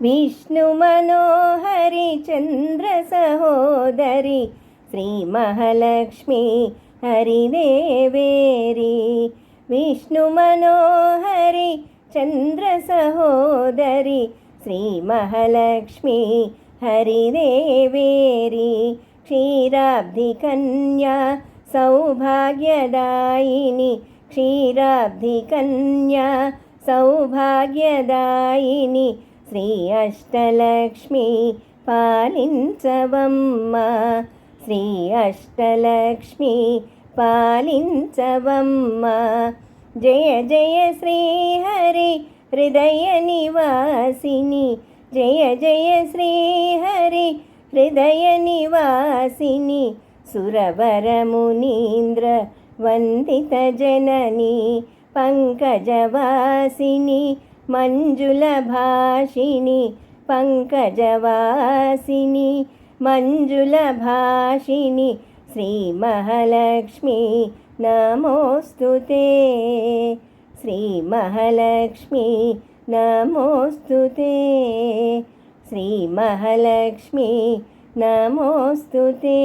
विष्णुमनोहरि चन्द्रसहोदरि श्रीमहालक्ष्मी हरिदेवेरी। विष्णुमनोहरि चन्द्रसहोदरि श्रीमहालक्ष्मी हरिदेवेरी। क्षीराब्धिकन्या सौभाग्यदायिनी क्षीराब्धिकन्या सौभाग्यदायिनी श्री अष्टलक्ष्मी पालिंचवम्मा। श्री अष्टलक्ष्मी पालिंचवम्मा। जय जय श्रीहरि हृदय निवासिनी। जय जय श्रीहरि हृदय निवासिनी। सुरवरमुनीन्द्र वन्दित जननी पंकजवासिनी मंजुलभाषिणी। पंकजवासिनी मंजुलभाषिणी श्रीमहालक्ष्मी नमोस्तुते। श्रीमहालक्ष्मी नमोस्तुते। श्रीमहालक्ष्मी नमोस्तुते।